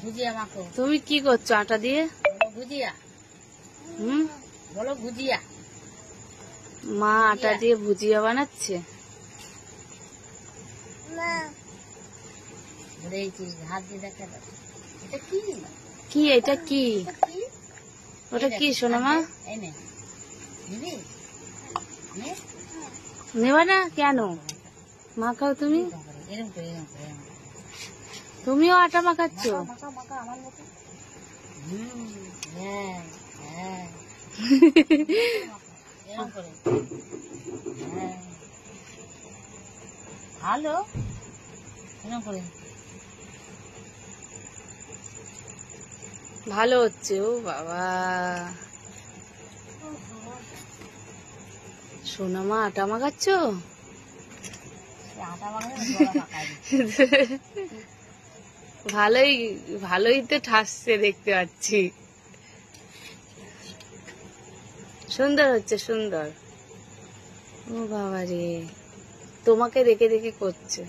ভুজিয়া মাখো। তুমি কি করছো আটা দিয়ে? ভুজিয়া। বলো ভুজিয়া। মা আটা দিয়ে ভুজিয়া বানাচ্ছে। হাত দিয়ে দেখা যাচ্ছে। এটা কি? কি এটা কি? ওটা কি সোনা মা? নেবা না কেন? মাখাও তুমি। তুমিও আটা মাখাচ্ছ? ভালো এরকম করে। ভালো হচ্ছে। ও বাবা, সোনা মা আটা মাখাচ্ছ? ভালোই ভালোই তো ঠাসছে দেখতে পাচ্ছি। সুন্দর হচ্ছে, সুন্দর। ও বাবা রে, তোমাকে দেখে দেখে করছে।